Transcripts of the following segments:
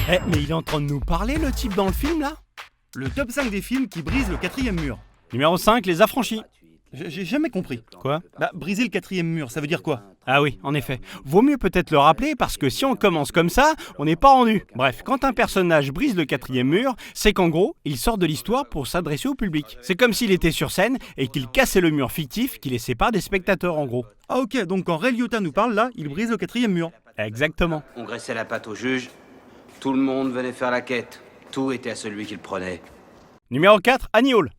Eh, mais il est en train de nous parler, le type dans le film, là? Le top 5 des films qui brisent le quatrième mur. Numéro 5, Les Affranchis. J'ai jamais compris. Quoi? Briser le quatrième mur, ça veut dire quoi? Ah oui, en effet. Vaut mieux peut-être le rappeler parce que si on commence comme ça, on n'est pas rendu. Bref, quand un personnage brise le quatrième mur, c'est qu'en gros, il sort de l'histoire pour s'adresser au public. C'est comme s'il était sur scène et qu'il cassait le mur fictif qui les sépare des spectateurs, en gros. Ah ok, donc quand Ray Liotta nous parle là, il brise le quatrième mur. Exactement. On graissait la patte au juge. Tout le monde venait faire la quête. Tout était à celui qui le prenait. Numéro 4, Annie Hall.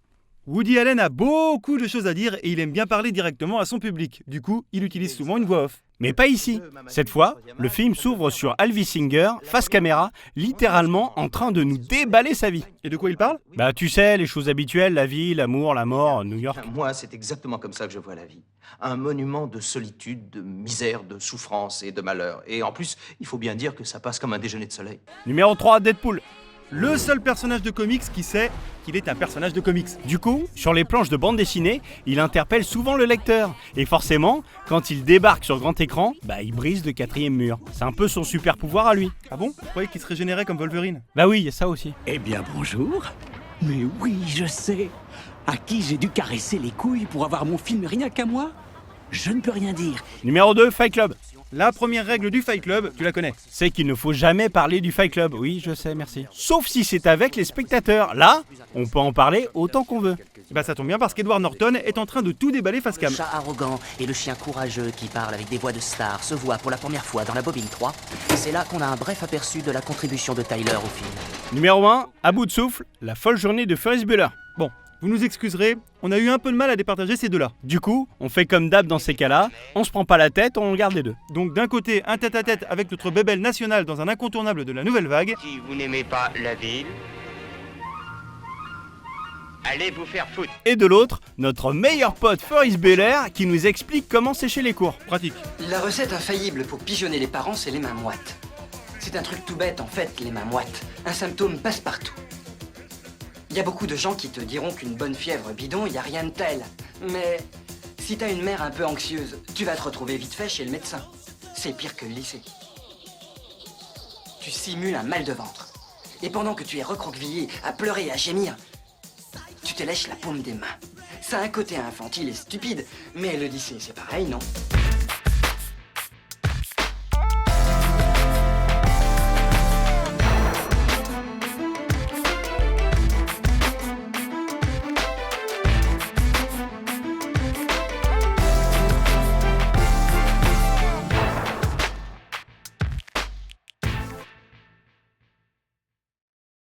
Woody Allen a beaucoup de choses à dire et il aime bien parler directement à son public. Du coup, il utilise souvent une voix off. Mais pas ici. Cette fois, le film s'ouvre sur Alvy Singer, face caméra, littéralement en train de nous déballer sa vie. Et de quoi il parle? Bah tu sais, les choses habituelles, la vie, l'amour, la mort, New York. Moi, c'est exactement comme ça que je vois la vie. Un monument de solitude, de misère, de souffrance et de malheur. Et en plus, il faut bien dire que ça passe comme un déjeuner de soleil. Numéro 3, Deadpool. Le seul personnage de comics qui sait qu'il est un personnage de comics. Du coup, sur les planches de bande dessinée, il interpelle souvent le lecteur. Et forcément, quand il débarque sur grand écran, bah il brise le quatrième mur. C'est un peu son super pouvoir à lui. Ah bon? Vous croyez qu'il se régénérait comme Wolverine? Bah oui, il y a ça aussi. Eh bien bonjour. Mais oui, je sais. À qui j'ai dû caresser les couilles pour avoir mon film rien qu'à moi? Je ne peux rien dire. Numéro 2, Fight Club. La première règle du Fight Club, tu la connais. C'est qu'il ne faut jamais parler du Fight Club. Oui, je sais, merci. Sauf si c'est avec les spectateurs. Là, on peut en parler autant qu'on veut. Bah ça tombe bien parce qu'Edward Norton est en train de tout déballer face cam. Le chat arrogant et le chien courageux qui parle avec des voix de stars se voient pour la première fois dans la bobine 3. C'est là qu'on a un bref aperçu de la contribution de Tyler au film. Numéro 1, à bout de souffle, la folle journée de Ferris Bueller. Bon, vous nous excuserez, on a eu un peu de mal à départager ces deux-là. Du coup, on fait comme d'hab dans ces cas-là, on se prend pas la tête, on regarde les deux. Donc d'un côté, un tête-à-tête avec notre bébelle nationale dans un incontournable de la nouvelle vague. Si vous n'aimez pas la ville, allez vous faire foutre. Et de l'autre, notre meilleur pote Ferris Bueller qui nous explique comment sécher les cours. Pratique. La recette infaillible pour pigeonner les parents, c'est les mains moites. C'est un truc tout bête en fait, les mains moites. Un symptôme passe-partout. Il y a beaucoup de gens qui te diront qu'une bonne fièvre bidon, il n'y a rien de tel. Mais si t'as une mère un peu anxieuse, tu vas te retrouver vite fait chez le médecin. C'est pire que le lycée. Tu simules un mal de ventre. Et pendant que tu es recroquevillé, à pleurer et à gémir, tu te lèches la paume des mains. Ça a un côté infantile et stupide, mais le lycée c'est pareil, non?